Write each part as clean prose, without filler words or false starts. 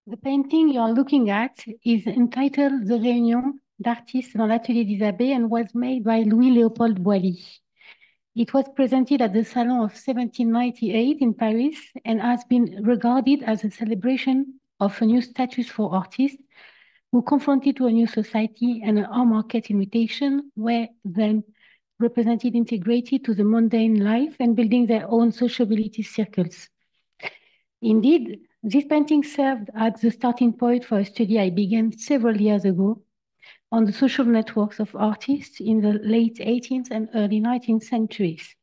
The painting you are looking at is entitled The Réunion d'artistes dans l'atelier d'Isabey and was made by Louis-Léopold Boilly. It was presented at the Salon of 1798 in Paris and has been regarded as a celebration of a new status for artists who confronted to a new society and an art market invitation were then represented integrated to the mundane life and building their own sociability circles. Indeed, this painting served as the starting point for a study I began several years ago on the social networks of artists in the late 18th and early 19th centuries.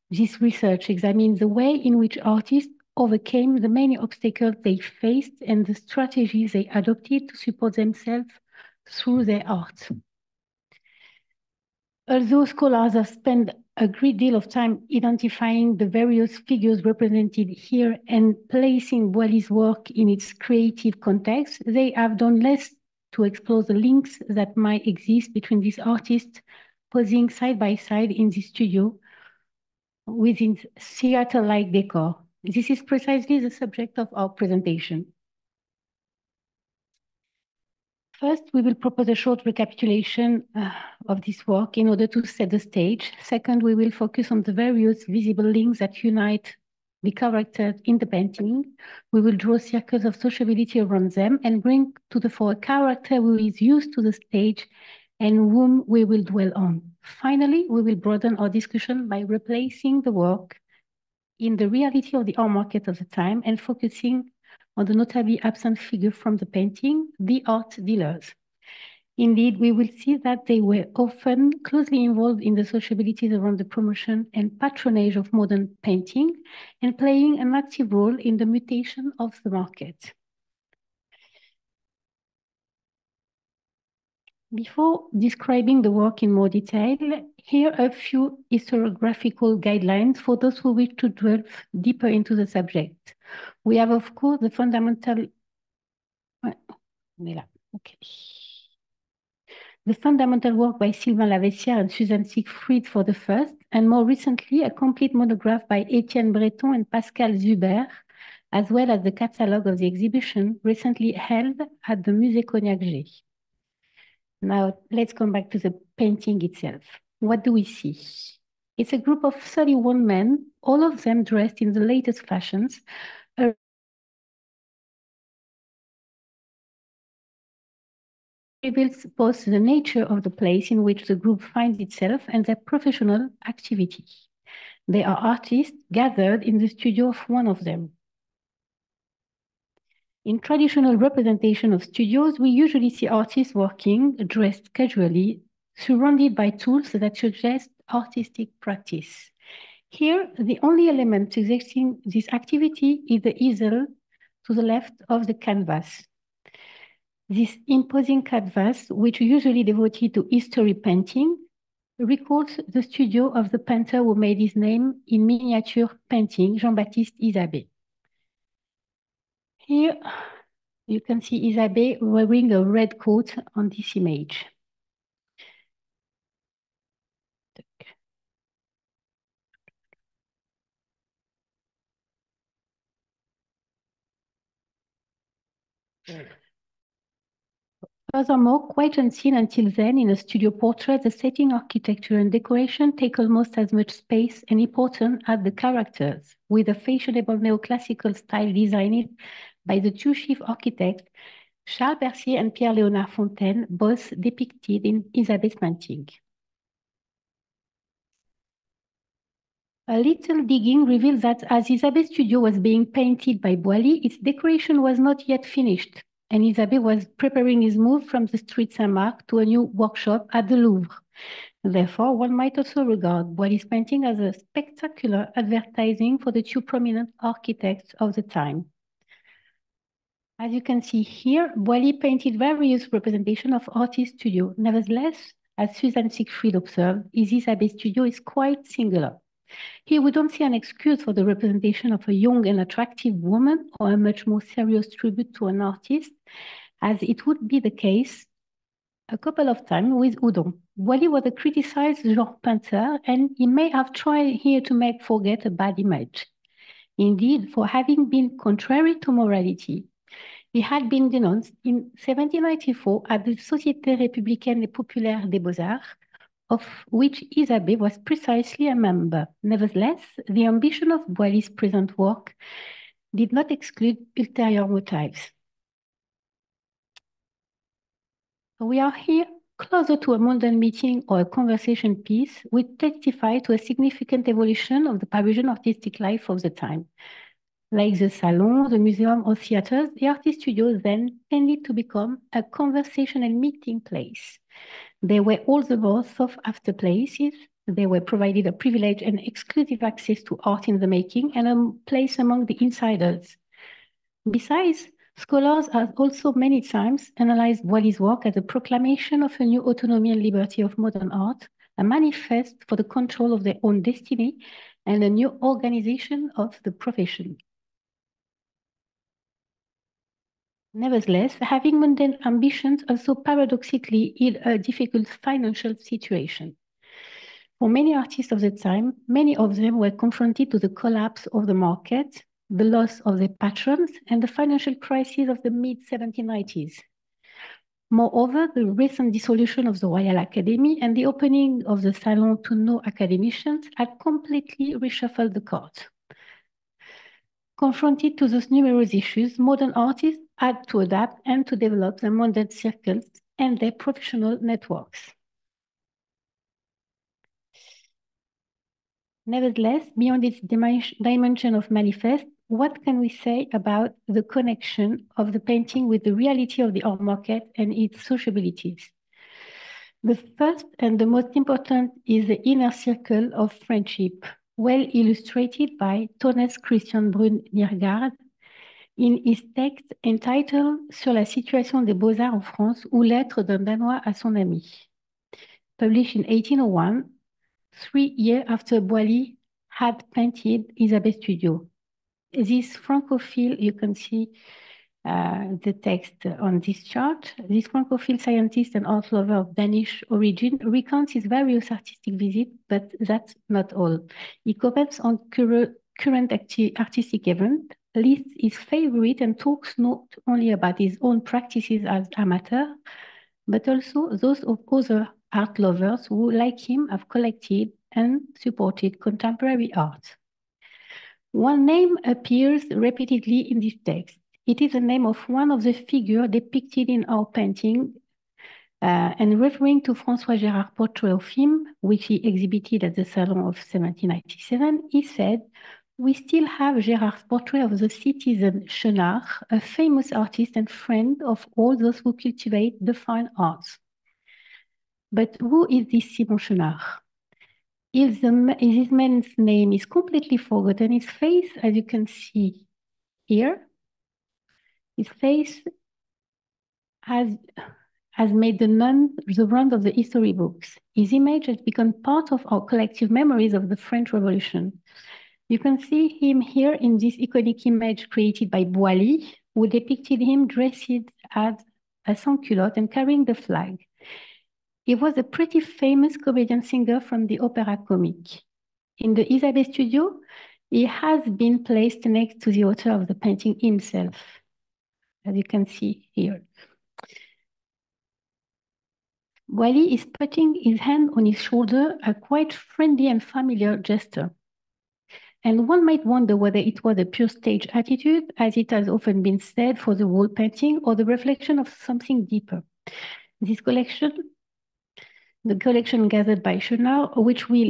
This research examines the way in which artists overcame the many obstacles they faced and the strategies they adopted to support themselves through their art. Although scholars have spent a great deal of time identifying the various figures represented here and placing Boilly's work in its creative context, they have done less to explore the links that might exist between these artists posing side by side in the studio within theater-like decor. This is precisely the subject of our presentation. First, we will propose a short recapitulation of this work in order to set the stage. Second, we will focus on the various visible links that unite the characters in the painting. We will draw circles of sociability around them and bring to the fore a character who is used to the stage and whom we will dwell on. Finally, we will broaden our discussion by replacing the work in the reality of the art market of the time and focusing on the notably absent figure from the painting, the art dealers. Indeed, we will see that they were often closely involved in the sociabilities around the promotion and patronage of modern painting and playing an active role in the mutation of the market. Before describing the work in more detail, here are a few historiographical guidelines for those who wish to delve deeper into the subject. We have, of course, the fundamental... Okay. The fundamental work by Sylvain Lavessière and Suzanne Siegfried for the first, and more recently, a complete monograph by Étienne Breton and Pascal Zuber, as well as the catalogue of the exhibition recently held at the Musée Cognac-G. Now, let's come back to the painting itself. What do we see? It's a group of 31 men, all of them dressed in the latest fashions, reveals both the nature of the place in which the group finds itself and their professional activity. They are artists gathered in the studio of one of them. In traditional representation of studios, we usually see artists working, dressed casually, surrounded by tools that suggest artistic practice. Here, the only element suggesting this activity is the easel to the left of the canvas. This imposing canvas, which is usually devoted to history painting, recalls the studio of the painter who made his name in miniature painting, Jean-Baptiste Isabey. Here, you can see Isabey wearing a red coat on this image. Furthermore, quite unseen until then in a studio portrait, the setting, architecture, and decoration take almost as much space and importance as the characters, with a fashionable neoclassical style designed by the two chief architects, Charles Bercier and Pierre-Léonard Fontaine, both depicted in Isabey's painting. A little digging reveals that as Isabey's studio was being painted by Boilly, its decoration was not yet finished, and Isabey was preparing his move from the Street Saint-Marc to a new workshop at the Louvre. Therefore, one might also regard Boilly's painting as a spectacular advertising for the two prominent architects of the time. As you can see here, Boilly painted various representations of artist studio. Nevertheless, as Suzanne Siegfried observed, his Isabey studio is quite singular. Here we don't see an excuse for the representation of a young and attractive woman or a much more serious tribute to an artist, as it would be the case a couple of times with Houdon. Boilly was a criticized genre painter, and he may have tried here to make forget a bad image. Indeed, for having been contrary to morality, He had been denounced in 1794 at the Société républicaine et populaire des Beaux-Arts, of which Isabey was precisely a member. Nevertheless, the ambition of Boily's present work did not exclude ulterior motives. We are here closer to a modern meeting or a conversation piece, which testify to a significant evolution of the Parisian artistic life of the time. Like the salon, the museum, or theaters, the artist studios then tended to become a conversational meeting place. They were all the more sought-after places. They were provided a privileged and exclusive access to art in the making and a place among the insiders. Besides, scholars have also many times analyzed Boily's work as a proclamation of a new autonomy and liberty of modern art, a manifest for the control of their own destiny, and a new organization of the profession. Nevertheless, having mundane ambitions also paradoxically in a difficult financial situation. For many artists of the time, many of them were confronted to the collapse of the market, the loss of their patrons, and the financial crisis of the mid-1790s. Moreover, the recent dissolution of the Royal Academy and the opening of the Salon to no academicians had completely reshuffled the cards. Confronted to those numerous issues, modern artists had to adapt and to develop their modern circles and their professional networks. Nevertheless, beyond its dimension of manifest, what can we say about the connection of the painting with the reality of the art market and its sociabilities? The first and the most important is the inner circle of friendship, well illustrated by Thomas Christian Brun-Niergaard in his text entitled Sur la situation des beaux-arts en France ou lettre d'un Danois à son ami, published in 1801, 3 years after Boily had painted Isabey studio. This Francophile, you can see the text on this chart. This Francophile scientist and art lover of Danish origin recounts his various artistic visits, but that's not all. He comments on current artistic events, lists his favorite, and talks not only about his own practices as amateur, but also those of other art lovers who, like him, have collected and supported contemporary art. One name appears repeatedly in this text. It is the name of one of the figures depicted in our painting, and referring to François Gérard's portrait of him, which he exhibited at the Salon of 1797, he said, "We still have Gérard's portrait of the citizen Chenard, a famous artist and friend of all those who cultivate the fine arts." But who is this Simon Chenard? If this man's name is completely forgotten, his face, as you can see here, his face has made the round of the history books. His image has become part of our collective memories of the French Revolution. You can see him here in this iconic image created by Boily, who depicted him dressed as a sans-culotte and carrying the flag. He was a pretty famous comedian singer from the Opéra Comique. In the Isabey studio, he has been placed next to the author of the painting himself, as you can see here. Boily is putting his hand on his shoulder, a quite friendly and familiar gesture. And one might wonder whether it was a pure stage attitude, as it has often been said for the wall painting, or the reflection of something deeper. This collection, the collection gathered by Chenard, which we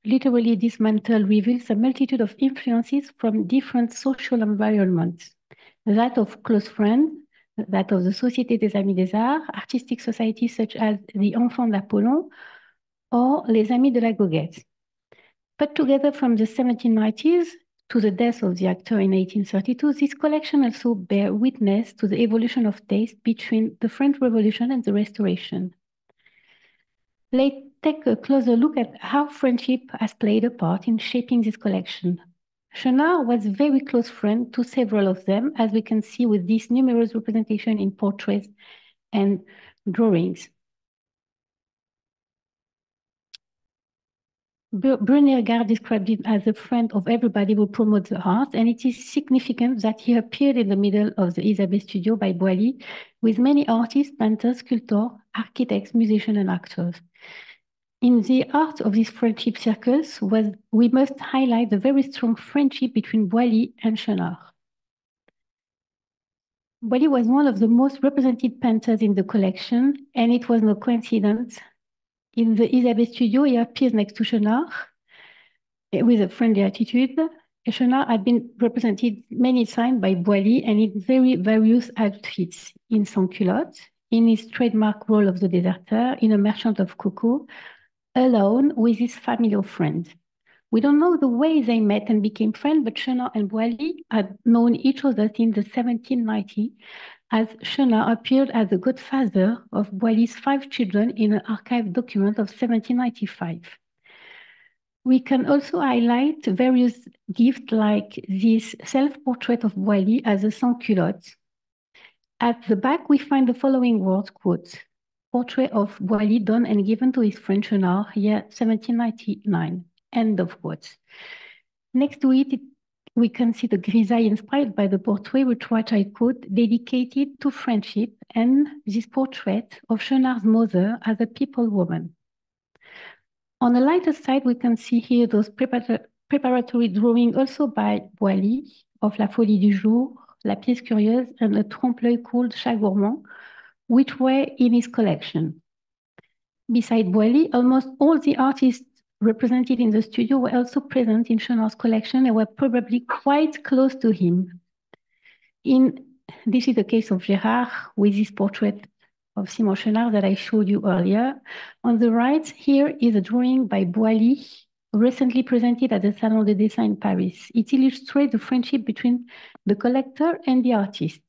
literally dismantle, reveals a multitude of influences from different social environments. That of close friends, that of the Société des Amis des Arts, artistic societies such as the Enfants d'Apollon or les Amis de la Goguette. Put together from the 1790s to the death of the actor in 1832, this collection also bears witness to the evolution of taste between the French Revolution and the Restoration. Let's take a closer look at how friendship has played a part in shaping this collection. Chenard was a very close friend to several of them, as we can see with these numerous representations in portraits and drawings. Brunner described him as a friend of everybody who promotes the art, and it is significant that he appeared in the middle of the Isabey studio by Boilly with many artists, painters, sculptors, architects, musicians, and actors. In the art of these friendship circles, we must highlight the very strong friendship between Boilly and Chenard. Boilly was one of the most represented painters in the collection, and it was no coincidence. In the Isabey studio, he appears next to Chenard with a friendly attitude. Chenard had been represented many times by Boilly and in very various outfits, in sans-culotte, in his trademark role of the deserter, in a merchant of cocoa, alone with his familiar friend. We don't know the way they met and became friends, but Chenard and Boilly had known each other since the 1790, as Chenard appeared as the godfather of Boilly's 5 children in an archived document of 1795. We can also highlight various gifts like this self-portrait of Boilly as a sans-culotte. At the back, we find the following words, quote, portrait of Boilly done and given to his friend Chenard, year 1799, end of quote. Next to it, we can see the grisaille inspired by the portrait, which I quote, dedicated to friendship, and this portrait of Chenard's mother as a people woman. On the lighter side, we can see here those preparatory drawings also by Boilly of La Folie du Jour, La Pièce Curieuse, and a trompe-l'œil called Chat Gourmand, which were in his collection. Beside Boilly, almost all the artists represented in the studio were also present in Chenard's collection and were probably quite close to him. This is the case of Gérard with his portrait of Simon Chenard that I showed you earlier. On the right, here is a drawing by Boilly, recently presented at the Salon de Dessin in Paris. It illustrates the friendship between the collector and the artist.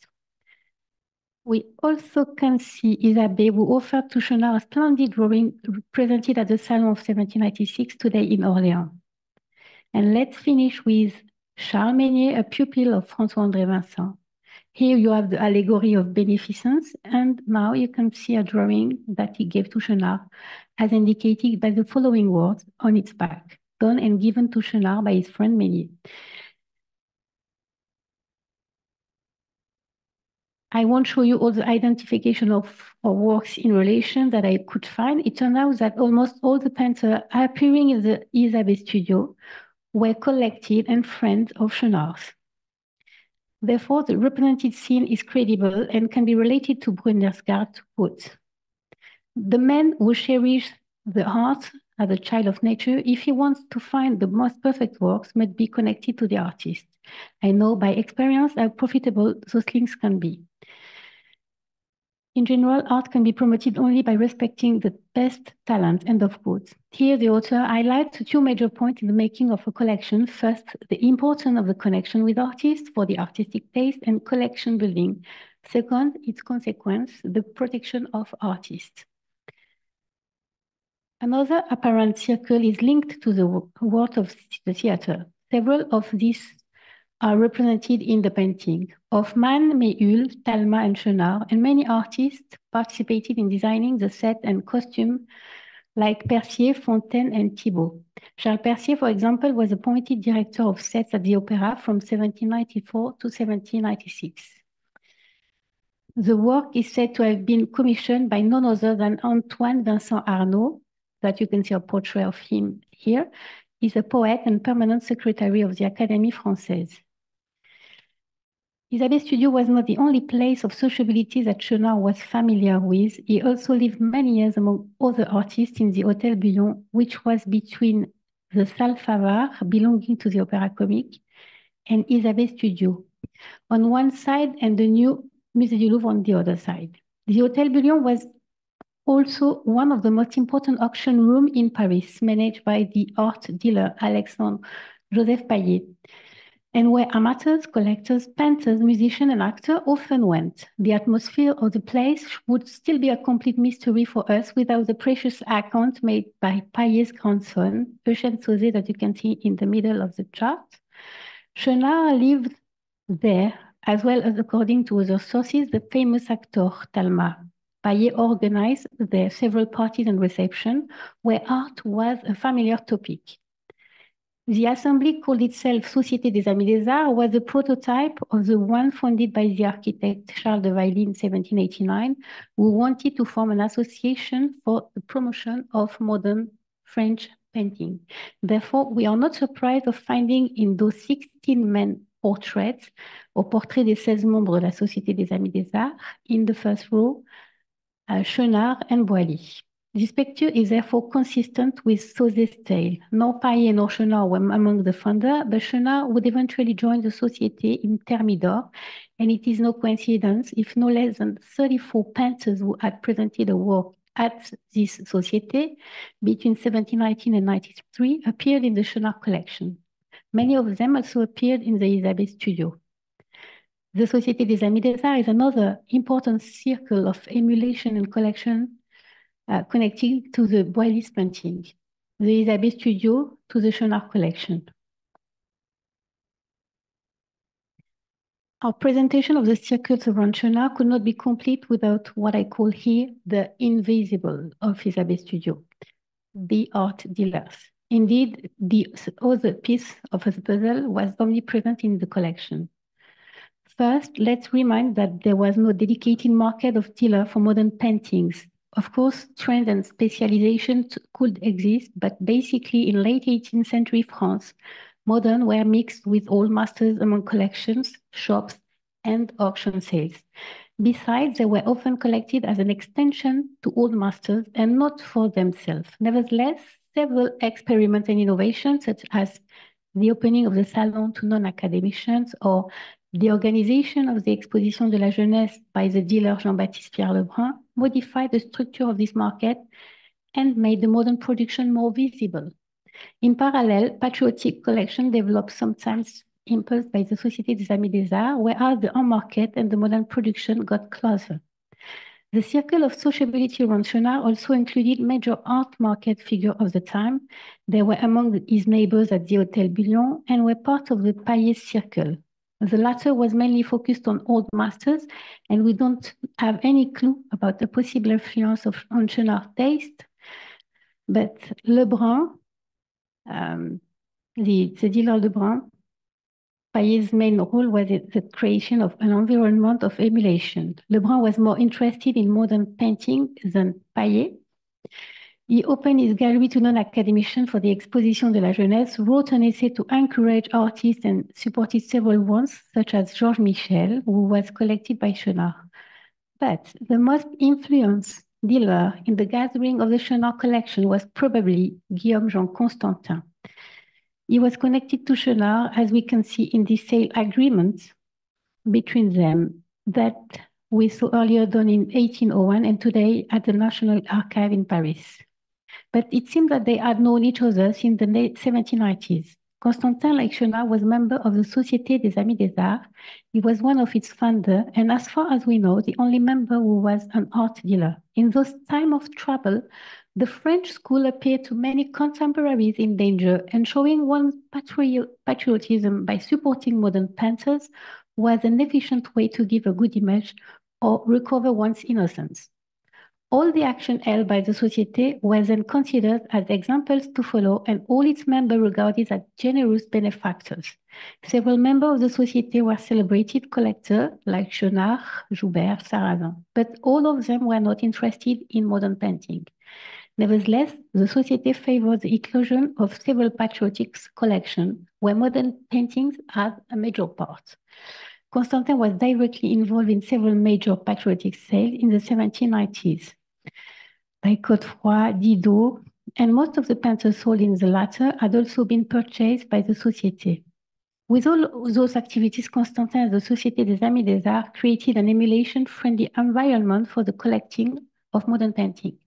We also can see Isabey, who offered to Chenard a splendid drawing presented at the Salon of 1796 today in Orléans. And let's finish with Charles Meunier, a pupil of François-André Vincent. Here you have the allegory of beneficence, and now you can see a drawing that he gave to Chenard, as indicated by the following words on its back, done and given to Chenard by his friend Meunier. I won't show you all the identification of works in relation that I could find. It turned out that almost all the painters appearing in the Isabey studio were collected and friends of Chenard's. Therefore, the represented scene is credible and can be related to Brunner's quote, the man who cherishes the art as a child of nature, if he wants to find the most perfect works, must be connected to the artist. I know by experience how profitable those links can be. In general, art can be promoted only by respecting the best talent, end of quote. Here, the author highlights 2 major points in the making of a collection. First, the importance of the connection with artists for the artistic taste and collection building. Second, its consequence, the protection of artists. Another apparent circle is linked to the world of the theater. Several of these are represented in the painting. Hoffmann, Méhul, Talma, and Chenard, and many artists participated in designing the set and costume like Percier, Fontaine, and Thibault. Charles Percier, for example, was appointed director of sets at the Opera from 1794 to 1796. The work is said to have been commissioned by none other than Antoine Vincent Arnaud, that you can see a portrait of him here. He's a poet and permanent secretary of the Académie Française. Isabey studio was not the only place of sociability that Chenard was familiar with. He also lived many years among other artists in the Hôtel Bullon, which was between the Salle Favart, belonging to the Opéra Comique, and Isabey studio on one side and the new Musée du Louvre on the other side. The Hôtel Bullon was also one of the most important auction rooms in Paris, managed by the art dealer Alexandre Joseph Paillet, and where amateurs, collectors, painters, musicians, and actors often went. The atmosphere of the place would still be a complete mystery for us without the precious account made by Paillet's grandson, Eugène Sauzet, that you can see in the middle of the chart. Chenard lived there, as well as, according to other sources, the famous actor Talma Paillet organized their several parties and receptions where art was a familiar topic. The assembly called itself Société des Amis des Arts was a prototype of the one founded by the architect Charles de Wailly in 1789, who wanted to form an association for the promotion of modern French painting. Therefore, we are not surprised of finding in those 16 men portraits, or portraits des 16 membres de la Société des Amis des Arts, in the first row, Chenard and Boilly. This picture is therefore consistent with Sauzet's tale. Nor Paillet nor Chenard were among the founders, but Chenard would eventually join the Société in Thermidor, and it is no coincidence if no less than 34 painters who had presented a work at this Société between 1719 and 93 appeared in the Chenard collection. Many of them also appeared in the Isabey studio. The Société des Amis des Arts is another important circle of emulation and collection connecting to the Boilly's painting, the Isabey studio to the Chenard collection. Our presentation of the circuits around Chenard could not be complete without what I call here the invisible of Isabey studio, the art dealers. Indeed, the other piece of the puzzle was omnipresent in the collection. First, let's remind that there was no dedicated market of dealer for modern paintings. Of course, trends and specializations could exist, but basically in late 18th century France, modern were mixed with old masters among collections, shops, and auction sales. Besides, they were often collected as an extension to old masters and not for themselves. Nevertheless, several experiments and innovations, such as the opening of the Salon to non-academicians or the organization of the Exposition de la Jeunesse by the dealer Jean-Baptiste Pierre Lebrun, modified the structure of this market and made the modern production more visible. In parallel, patriotic collection developed sometimes impulsed by the Société des Amis des Arts, whereas the art market and the modern production got closer. The circle of sociability around Chenard also included major art market figures of the time. They were among his neighbors at the Hôtel Bullion and were part of the Paillet circle. The latter was mainly focused on old masters, and we don't have any clue about the possible influence on Chenard taste. But Lebrun, the dealer Lebrun, Paillet's main role was the creation of an environment of emulation. Lebrun was more interested in modern painting than Paillet. He opened his gallery to non-academicians for the Exposition de la Jeunesse, wrote an essay to encourage artists and supported several ones, such as Georges Michel, who was collected by Chenard. But the most influenced dealer in the gathering of the Chenard collection was probably Guillaume Jean Constantin. He was connected to Chenard, as we can see in the sale agreement between them that we saw earlier done in 1801 and today at the National Archive in Paris. But it seems that they had known each other since the late 1790s. Constantin, like Chenard, was a member of the Société des Amis des Arts. He was one of its founders, and as far as we know, the only member who was an art dealer. In those times of trouble, the French school appeared to many contemporaries in danger, and showing one's patriotism by supporting modern painters was an efficient way to give a good image or recover one's innocence. All the action held by the Société was then considered as examples to follow, and all its members regarded as generous benefactors. Several members of the Société were celebrated collectors like Chenard, Joubert, Sarrazin, but all of them were not interested in modern painting. Nevertheless, the Société favored the inclusion of several patriotic collections where modern paintings had a major part. Constantin was directly involved in several major patriotic sales in the 1790s by Godefroy, Didot, and most of the painters sold in the latter had also been purchased by the Société. With all those activities, Constantin and the Société des Amis des Arts created an emulation-friendly environment for the collecting of modern painting.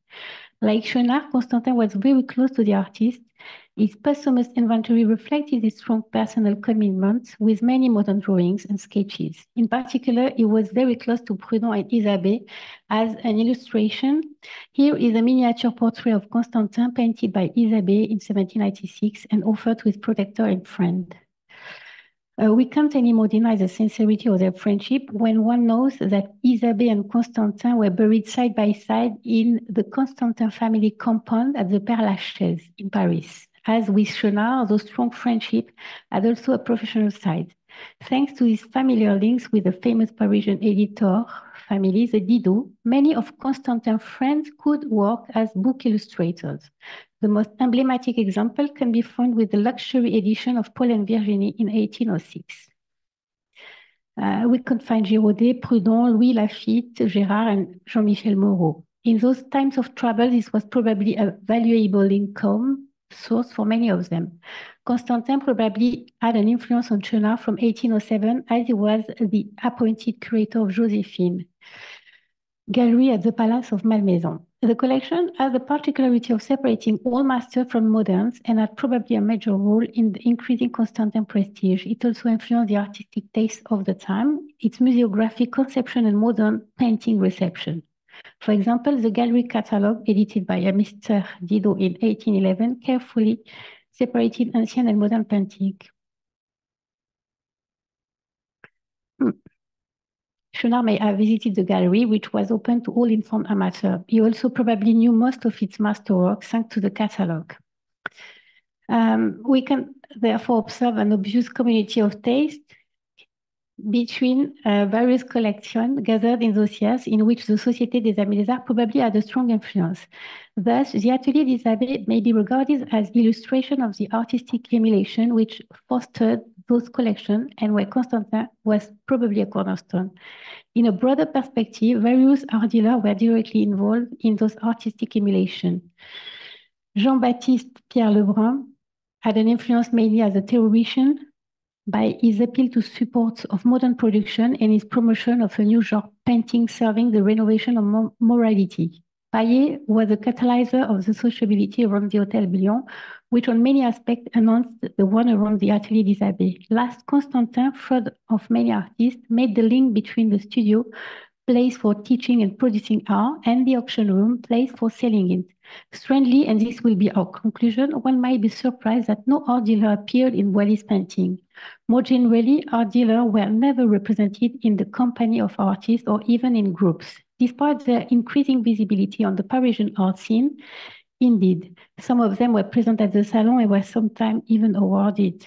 Like Chenard, Constantin was very close to the artist. His posthumous inventory reflected his strong personal commitment with many modern drawings and sketches. In particular, he was very close to Prudhon and Isabey as an illustration. Here is a miniature portrait of Constantin painted by Isabey in 1796 and offered to his protector and friend. We can't anymore deny the sincerity of their friendship when one knows that Isabey and Constantin were buried side by side in the Constantin family compound at the Père Lachaise in Paris. As with Chenard, those strong friendship had also a professional side. Thanks to his familiar links with the famous Parisian editor family, the Didot, many of Constantin's friends could work as book illustrators. The most emblematic example can be found with the luxury edition of Paul and Virginie in 1806. We could find Giraudet, Prudhon, Louis Laffitte, Gérard, and Jean-Michel Moreau. In those times of trouble, this was probably a valuable income source for many of them. Constantin probably had an influence on Chenard from 1807, as he was the appointed curator of Joséphine Gallery at the Palace of Malmaison. The collection has the particularity of separating all masters from moderns and had probably a major role in the increasing Constantin prestige. It also influenced the artistic taste of the time, its museographic conception and modern painting reception. For example, the gallery catalogue edited by Mr. Didot in 1811 carefully separated ancient and modern painting. Chenard may have visited the gallery, which was open to all informed amateurs. He also probably knew most of its masterwork thanks to the catalogue. We can therefore observe an obvious community of taste between various collections gathered in those years in which the Société des Amis des Arts probably had a strong influence. Thus, the Atelier d'Isabey may be regarded as illustration of the artistic emulation which fostered those collections and where Constantin was probably a cornerstone. In a broader perspective, various art dealers were directly involved in those artistic emulation. Jean-Baptiste Pierre Lebrun had an influence mainly as a theoretician by his appeal to support of modern production and his promotion of a new genre painting serving the renovation of morality. Paillet was a catalyzer of the sociability around the Hôtel Billon, which on many aspects announced the one around the Atelier d'Isabey. Last, Constantin, fraud of many artists, made the link between the studio, place for teaching and producing art, and the auction room, place for selling it. Strangely, and this will be our conclusion, one might be surprised that no art dealer appeared in Boily's painting. More generally, art dealers were never represented in the company of artists or even in groups. Despite their increasing visibility on the Parisian art scene, indeed, some of them were present at the Salon and were sometimes even awarded.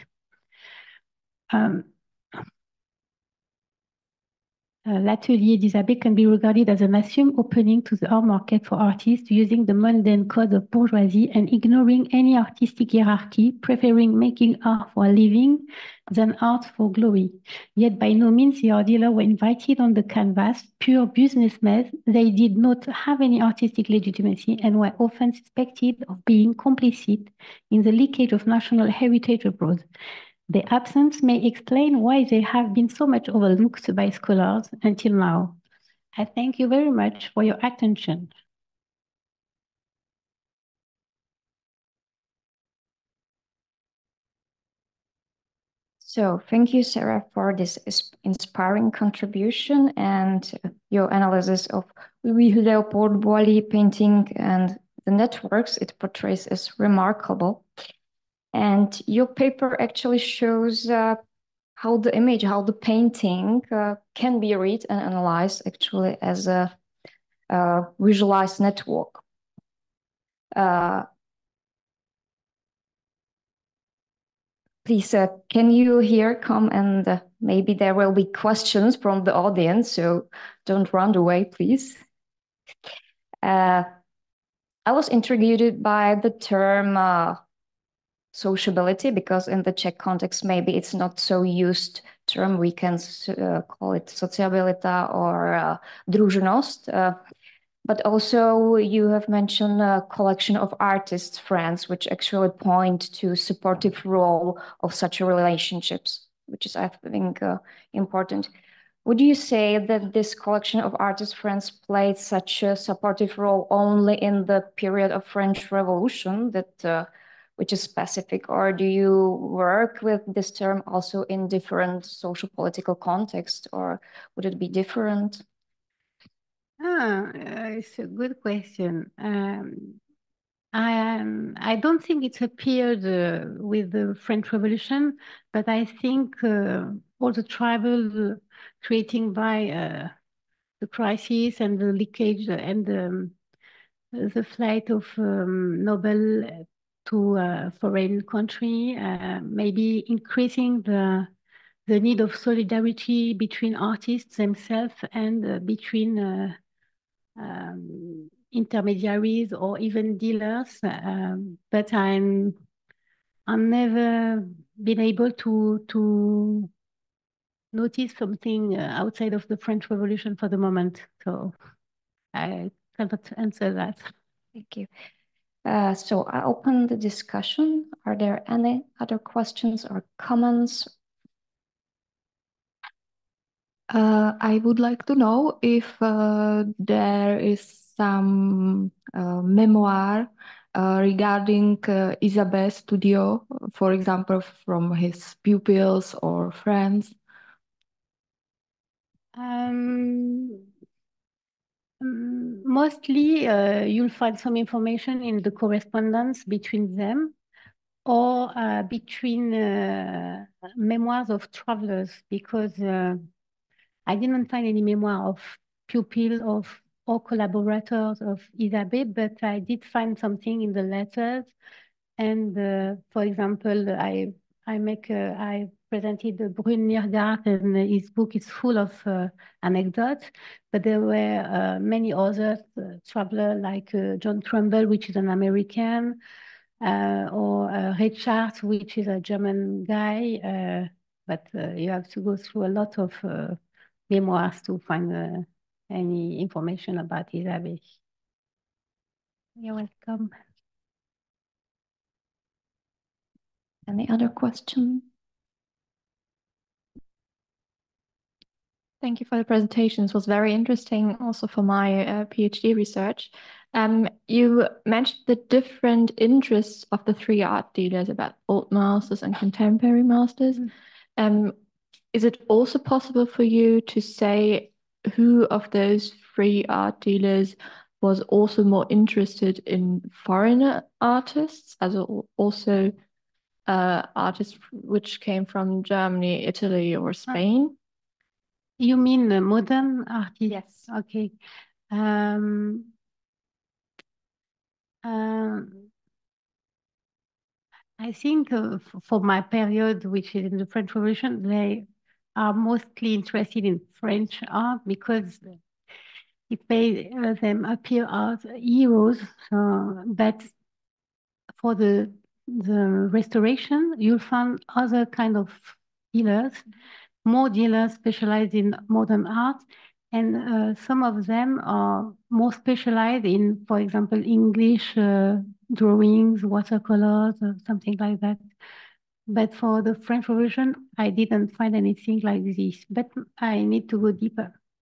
L'Atelier d'Isabey can be regarded as an assumed opening to the art market for artists using the mundane code of bourgeoisie and ignoring any artistic hierarchy, preferring making art for a living than art for glory. Yet by no means the art dealers were invited on the canvas, pure businessmen. They did not have any artistic legitimacy and were often suspected of being complicit in the leakage of national heritage abroad. Their absence may explain why they have been so much overlooked by scholars until now. I thank you very much for your attention. So thank you, Sarah, for this inspiring contribution and your analysis of Louis Leopold Boilly painting and the networks it portrays is remarkable. And your paper actually shows how the image, how the painting can be read and analyzed actually as a visualized network. Please, can you here come and maybe there will be questions from the audience, so don't run away, please. I was intrigued by the term sociability because in the Czech context, maybe it's not so used term. We can call it sociabilita or družnost. But also you have mentioned a collection of artists' friends, which actually point to supportive role of such relationships, which is, I think, important. Would you say that this collection of artist friends played such a supportive role only in the period of French Revolution that which is specific, or do you work with this term also in different social political contexts, or would it be different? It's a good question. I don't think it appeared with the French Revolution, but I think all the trouble creating by the crisis and the leakage and the flight of noble to a foreign country, maybe increasing the need of solidarity between artists themselves and between intermediaries or even dealers. But I'm never been able to notice something outside of the French Revolution for the moment. So I cannot answer that. Thank you. So I open the discussion. Are there any other questions or comments? I would like to know if there is some memoir regarding Isabey's studio, for example, from his pupils or friends. Mostly, you'll find some information in the correspondence between them or between memoirs of travelers, because I didn't find any memoir of pupil of or collaborators of Isabey, but I did find something in the letters. And for example, I presented Brune Niergaard, and his book is full of anecdotes. But there were many other travelers like John Trumbull, which is an American, or Richard, which is a German guy. But you have to go through a lot of memoirs to find any information about Isabey. You're welcome. Any other question? Thank you for the presentation. It was very interesting also for my PhD research. You mentioned the different interests of the three art dealers about old masters and contemporary masters. Is it also possible for you to say who of those three art dealers was also more interested in foreign artists, as also artists which came from Germany, Italy, or Spain? You mean modern artists? Yes. Okay. I think for my period, which is in the French Revolution, they are mostly interested in French art because it made them appear as heroes. But for the restoration, you'll find other kind of dealers, more dealers specialized in modern art, and some of them are more specialized in, for example, English drawings, watercolors, or something like that. But for the French Revolution, I didn't find anything like this, but I need to go deeper.